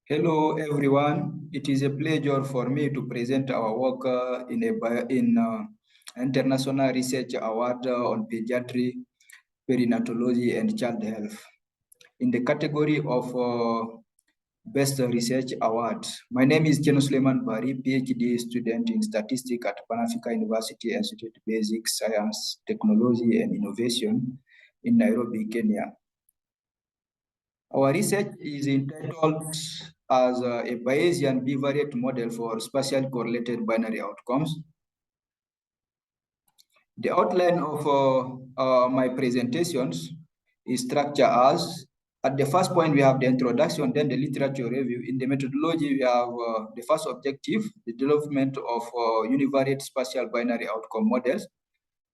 Hello, everyone. It is a pleasure for me to present our work in International Research Award on Pediatrics, Perinatology, and Child Health. In the category of Best Research Award, my name is Souleymane, PhD student in Statistics at Pan Africa University Institute Basic Science, Technology, and Innovation in Nairobi, Kenya. Our research is entitled as a Bayesian Bivariate model for spatially correlated binary outcomes. The outline of my presentations is structured as, at the first point we have the introduction, then the literature review. In the methodology, we have the first objective, the development of univariate spatial binary outcome models.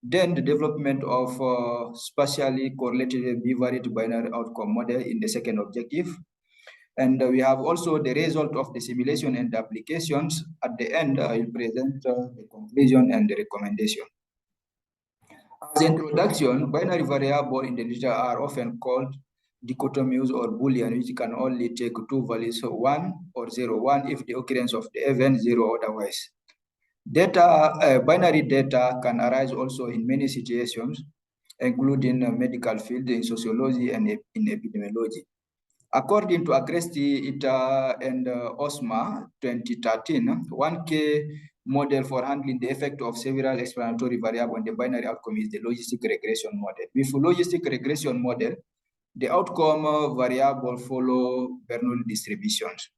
Then the development of spatially correlated bivariate binary outcome model in the second objective. And we have also the result of the simulation and the applications. At the end, I will present the conclusion and the recommendation. As introduction, binary variable in the literature are often called dichotomous or Boolean, which can only take two values, so 1 or 0, 1 if the occurrence of the event, 0 otherwise. Binary data can arise also in many situations, including medical field, in sociology, and in epidemiology. According to Agresti, Ita, and OSMA 2013, 1K model for handling the effect of several explanatory variables on the binary outcome is the logistic regression model. With logistic regression model, the outcome variable follow Bernoulli distributions.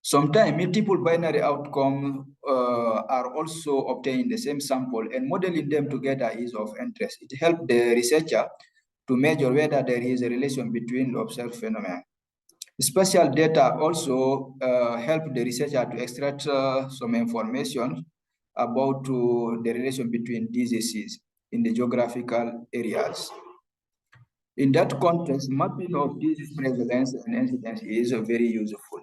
Sometimes multiple binary outcomes are also obtained in the same sample, and modeling them together is of interest. It helps the researcher to measure whether there is a relation between observed phenomena. Spatial data also help the researcher to extract some information about the relation between diseases in the geographical areas. In that context, mapping of disease prevalence and incidence is very useful.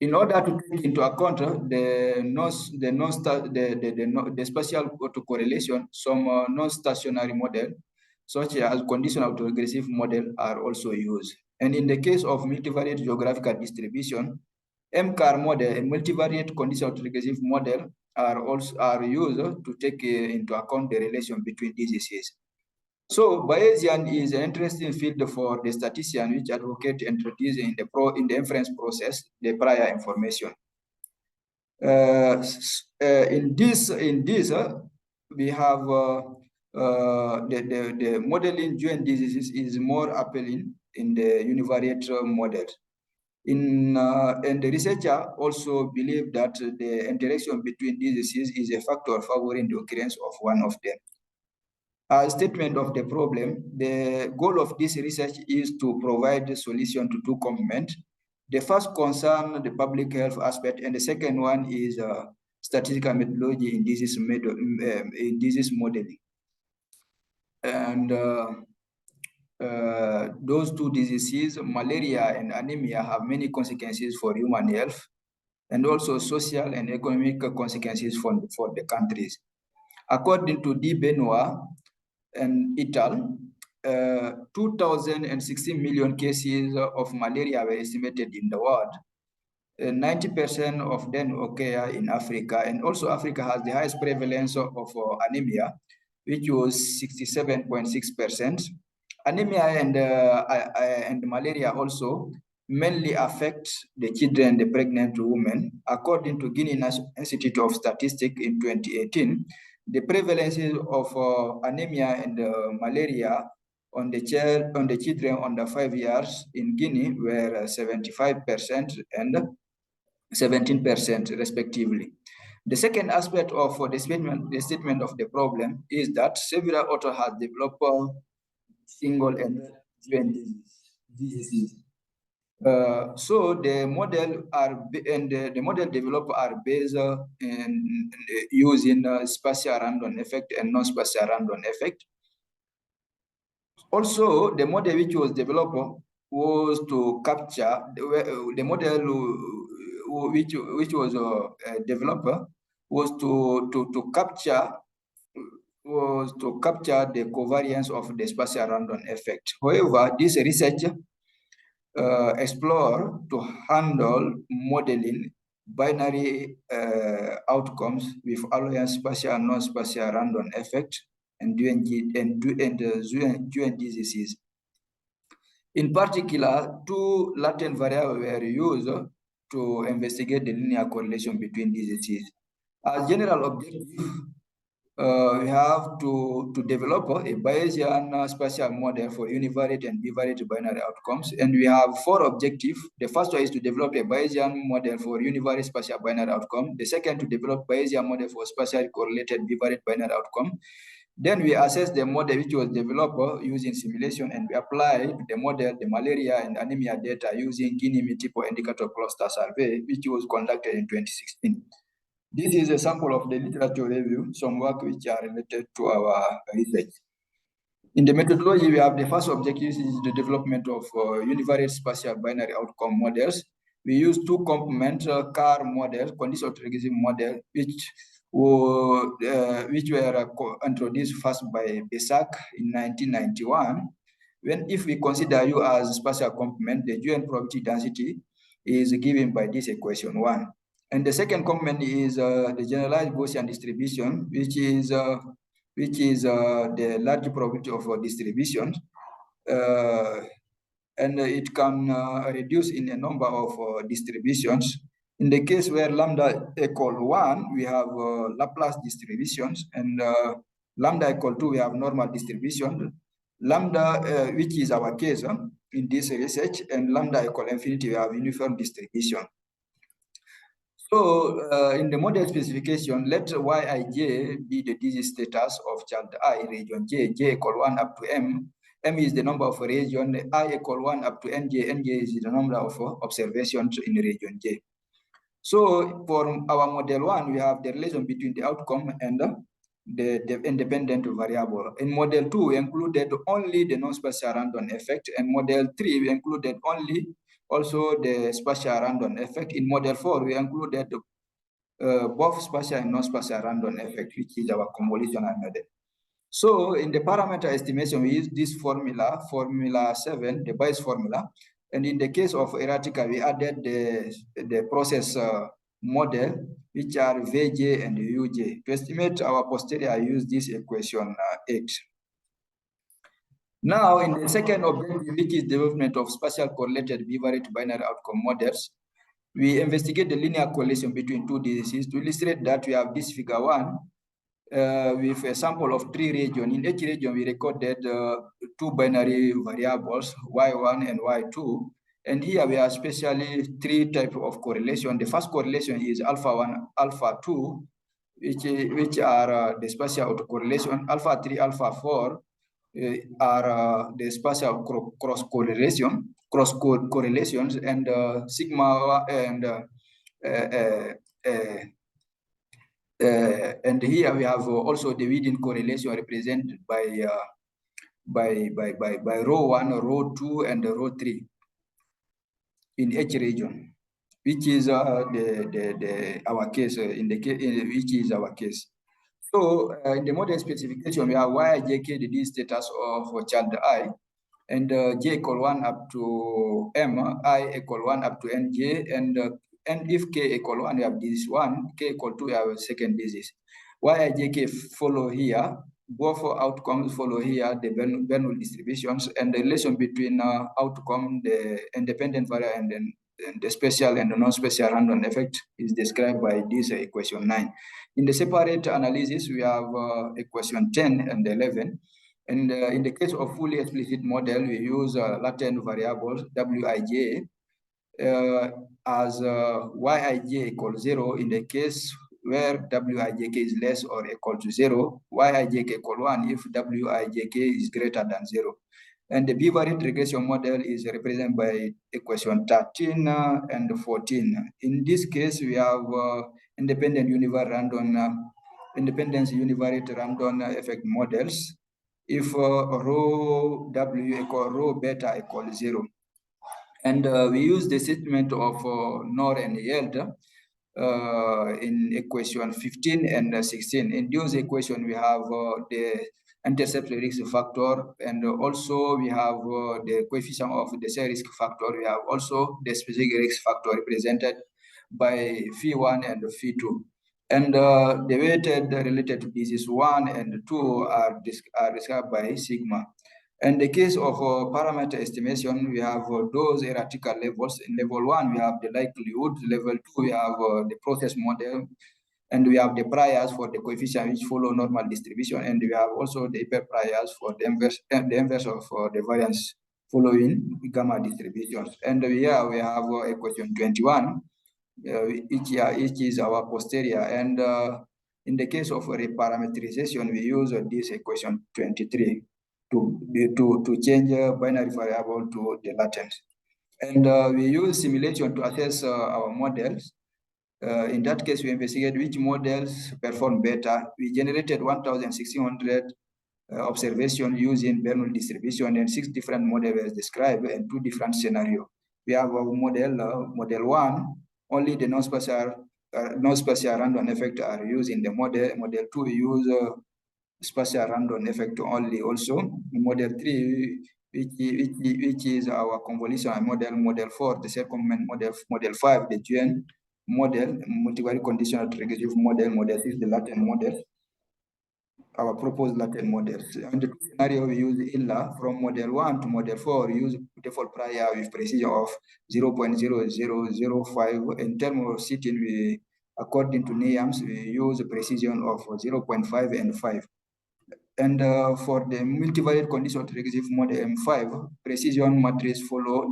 In order to take into account the spatial autocorrelation, some non-stationary model, such as conditional autoregressive model, are also used. And in the case of multivariate geographical distribution, MCAR model and multivariate conditional autoregressive model are used to take into account the relation between diseases. So Bayesian is an interesting field for the statistician, which advocate introducing in the inference process the prior information. In this, we have the modeling joint diseases is more appealing in the univariate model. And the researcher also believe that the interaction between diseases is a factor favoring the occurrence of one of them. As statement of the problem, the goal of this research is to provide a solution to two commitments. The first concern the public health aspect, and the second one is statistical methodology in disease modeling. And those two diseases, malaria and anemia, have many consequences for human health, and also social and economic consequences for the countries. According to D. Benoit and et al., 2,016 million cases of malaria were estimated in the world. 90% of them occur in Africa, and also Africa has the highest prevalence of anemia, which was 67.6%. Anemia and malaria also mainly affect the children and the pregnant women. According to Guinea National Institute of Statistics in 2018, the prevalence of anemia and malaria on the children under 5 years in Guinea were 75% and 17% respectively. The second aspect of the statement of the problem is that several authors have developed single and joint diseases. So the model developed are based in using spatial random effect and non-spatial random effect. Also, the model which was developed was to capture the model which was developed was to capture the covariance of the spatial random effect. However, this research explore to handle modeling binary outcomes with alliance spatial and non-spatial random effect and dual diseases. In particular, two latent variables were used to investigate the linear correlation between diseases. As general objective, we have to develop a Bayesian spatial model for univariate and bivariate binary outcomes. And we have 4 objectives. The first one is to develop a Bayesian model for univariate spatial binary outcome. The second, to develop Bayesian model for spatially correlated bivariate binary outcome. Then we assess the model which was developed using simulation, and we apply the model, the malaria and anemia data using Guinea multiple indicator cluster survey, which was conducted in 2016. This is a sample of the literature review, some work which are related to our research. In the methodology, we have the first objective is the development of univariate spatial binary outcome models. We use 2 component CAR model, conditional regression model, which were introduced first by Besak in 1991. If we consider U as spatial complement, the UN probability density is given by this equation 1. And the second component is the generalized Gaussian distribution, which is the large probability of distribution. And it can reduce in a number of distributions. In the case where lambda equal 1, we have Laplace distributions, and lambda equal 2, we have normal distribution. Lambda, which is our case in this research, and lambda equal infinity, we have uniform distribution. So in the model specification, let Yij be the disease status of child I in region J, J equal 1 up to M. M is the number of region, I equal 1 up to Nj, Nj is the number of observations in region J. So for our model 1, we have the relation between the outcome and the independent variable. In model 2, we included only the non-spatial random effect, and model 3, we included only also the spatial random effect. In model 4, we included both spatial and non-spatial random effect, which is our convolutional model. So in the parameter estimation, we use this formula 7, the Bayes formula. And in the case of erratica, we added the process model, which are Vj and Uj. To estimate our posterior, I use this equation 8. Now, in the second objective, which is development of spatial correlated bivariate binary outcome models, we investigate the linear correlation between 2 diseases. To illustrate that, we have this figure 1 with a sample of 3 regions. In each region, we recorded 2 binary variables, Y1 and Y2. And here we have especially 3 types of correlation. The first correlation is alpha 1, alpha 2, which are the spatial autocorrelation. Alpha 3, alpha 4 are the spatial cross correlations, and sigma and here we have also the within correlation represented by row 1, row 2, and row 3 in each region, which is our case which is our case. So in the model specification, we have Yijk, the disease status of child I, and J equal 1 up to M, I equal 1 up to Nj, and if K equal 1, we have disease 1, K equal 2, we have a second disease. Yijk follow here, both outcomes follow here, the Bernoulli distributions, and the relation between outcome, the independent variable, and then the spatial and the non-spatial random effect is described by this equation 9. In the separate analysis, we have equation 10 and 11. And in the case of fully explicit model, we use latent variables Wij as Yij equals 0 in the case where Wij is less or equal to 0, Yij equal 1 if Wij is greater than 0. And the bivariate regression model is represented by equation 13 and 14. In this case, we have independence univariate random effect models if rho W equal rho beta equals 0. And we use the statement of Nor and Yield in equation 15 and 16. In those equations, we have the intercept risk factor, and also we have the coefficient of the cell risk factor. We have also the specific risk factor represented by phi1 and phi2. And the weighted related to disease 1 and 2 are described by sigma. In the case of parameter estimation, we have those hierarchical levels. In level 1, we have the likelihood. Level 2, we have the process model. And we have the priors for the coefficient which follow normal distribution. And we have also the hyper priors for the inverse of the variance following gamma distributions. And here we have equation 21, which is our posterior. And in the case of reparameterization, we use this equation 23 to change binary variable to the latent. And we use simulation to assess our models. In that case, we investigate which models perform better. We generated 1,600 observations using Bernoulli distribution, and 6 different models described and 2 different scenarios. We have our model, model 1, only the non-spatial random effect are used in the model. Model 2, we use spatial random effect only also. Model 3, which is our convolution model. Model 4, the circumvent model. Model 5, the GN model, multivariate conditional regressive model. Model 6, the latent model, our proposed latent models. And the scenario we use ILA from model 1 to model 4, we use default prior with precision of 0.0005. In terms of sitting, we, according to NIAMS, we use a precision of 0.5 and 5. And for the multivariate conditional regressive model M5, precision matrix follow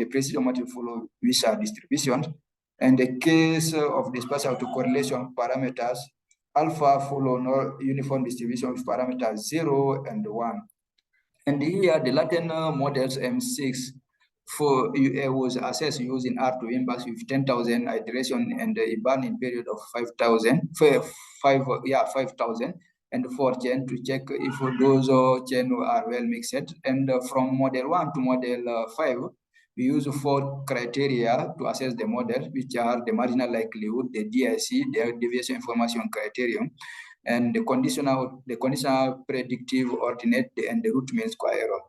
Wishart distribution. And the case of the spatial autocorrelation parameters, alpha follow no uniform distribution with parameters 0 and 1. And here the latent models M6 for was assessed using R2 index with 10,000 iteration and a burn-in period of 5,000, 5,000. And 4 chain to check if those chains are well mixed. And from model 1 to model 5, we use 4 criteria to assess the model, which are the marginal likelihood, the DIC, the deviation information criterion, and the conditional predictive ordinate, and the root mean square error.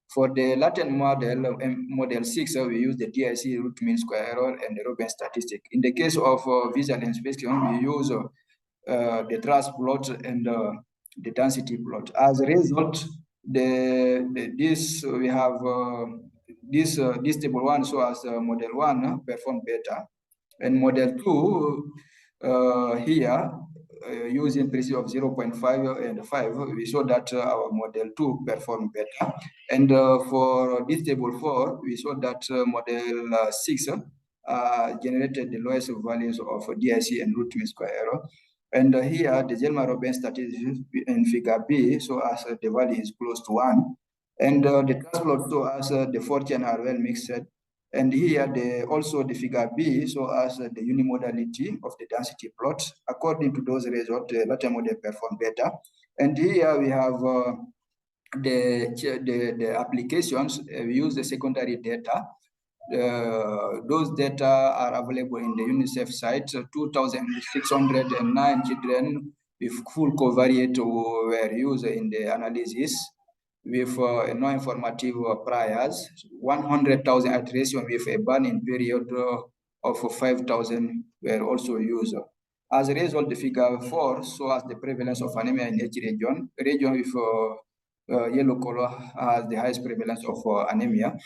For the latent model, model 6, we use the DIC, root mean square error, and the Robin statistic. In the case of visual inspection, we use the trace plot and the density plot. As a result, this table 1 shows as model 1 perform better, and model 2 here using precision of 0.5 and 5, we saw that our model 2 performed better. And for this table 4, we saw that model 6 generated the lowest values of DIC and root mean square error. And here, the Gelman-Robben statistics in figure B, so as the value is close to 1. And the trace plot, so as the 4 chains are well mixed. And here, also the figure B, so as the unimodality of the density plot. According to those results, the latent model perform better. And here we have the applications. We use the secondary data. Those data are available in the UNICEF site. 2,609 children with full covariate were used in the analysis with non-informative priors. 100,000 iteration with a burn-in period of 5,000 were also used. As a result, the figure 4 shows the prevalence of anemia in each region. Region with yellow color has the highest prevalence of anemia.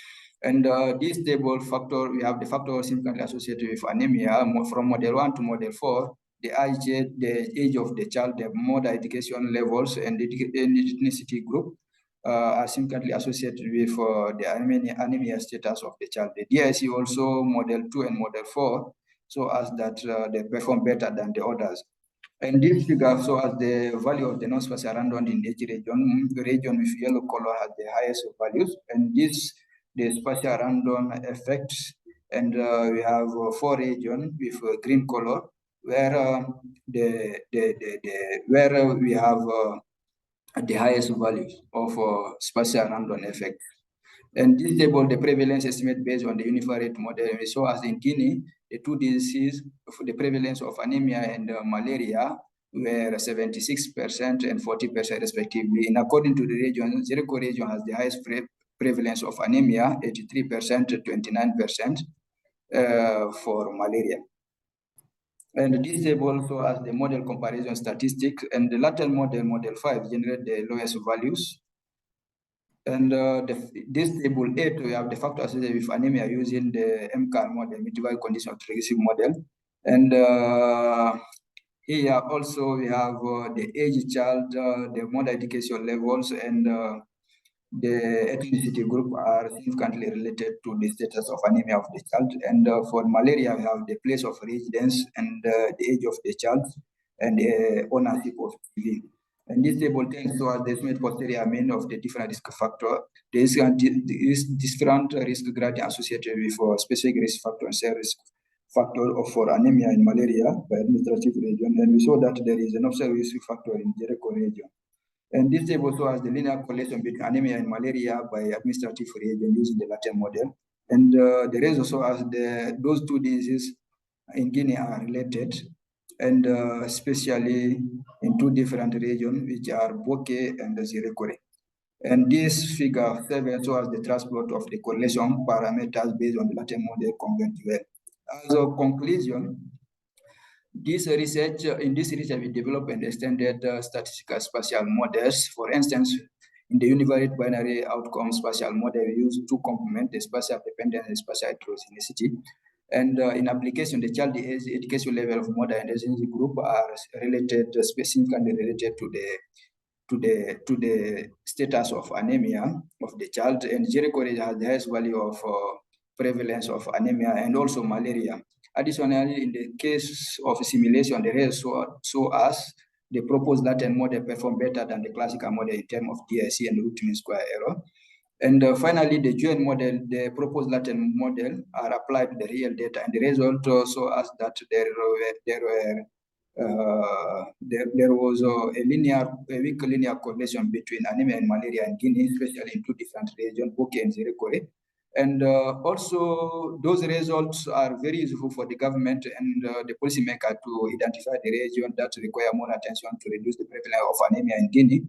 And this table factor, we have the factor significantly associated with anemia from model 1 to model 4. The age of the child, the mother education levels, and the ethnicity group are significantly associated with the anemia status of the child. The DIC also model 2 and model 4, so as that they perform better than the others. And this figure shows as the value of the non-spatial random in each region. The region with yellow color has the highest values, and this the spatial random effects. And we have 4 regions with green color, where where we have the highest values of spatial random effect. And this table, the prevalence estimate based on the univariate model. We saw as in Guinea, the 2 diseases, the prevalence of anemia and malaria were 76% and 40% respectively. And according to the region, Jericho region has the highest prevalence of anemia, 83% to 29% for malaria. And this table also has the model comparison statistics, and the Latin model, model 5, generate the lowest values. And this table 8, we have the factor associated with anemia using the MCAR model, multivariate conditional regressive model. And here also we have the age child, the mother education levels, and the ethnicity group are significantly related to the status of anemia of the child. And for malaria, we have the place of residence and the age of the child and ownership of TV. And this table tends to the estimate posterior mean of the different risk factor. There is different risk gradient associated with specific risk factor and cell risk factor for anemia in malaria by administrative region. And we saw that there is an observed risk factor in Jericho region. And this table also has the linear correlation between anemia and malaria by administrative region using the Latin model. And the rest also has those two diseases in Guinea are related, and especially in two different regions, which are Boke and Zirekore. And this figure 7 shows the transport of the correlation parameters based on the Latin model converged well. As a conclusion, in this research, we developed and extended statistical spatial models. For instance, in the univariate binary outcome spatial model, we use to complement the spatial dependence and spatial heterogeneity. And in application, the child education level of mother and ethnicity group are related, specifically related to the status of anemia of the child. And Jericho has the highest value of prevalence of anemia and also malaria. Additionally, in the case of simulation, the results show us the proposed Latin model perform better than the classical model in terms of DIC and root mean square error. And finally, the joint model, the proposed Latin model, are applied to the real data, and the result show us that there was a weak linear correlation between anemia and malaria in Guinea, especially in two different regions, Boke and Zirekore. And also, those results are very useful for the government and the policymaker to identify the region that require more attention to reduce the prevalence of anemia in Guinea.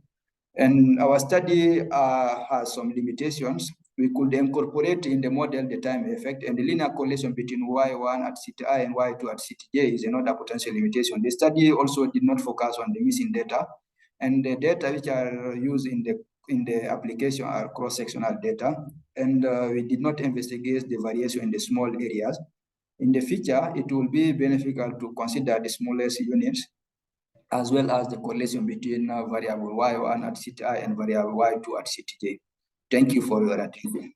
And our study has some limitations. We could incorporate in the model the time effect, and the linear correlation between Y1 at CTI and Y2 at CTJ is another potential limitation. The study also did not focus on the missing data, and the data which are used in the application are cross-sectional data, and we did not investigate the variation in the small areas. In the future, it will be beneficial to consider the smallest units, as well as the correlation between variable Y1 at CTI and variable Y2 at CTJ. Thank you for your attention.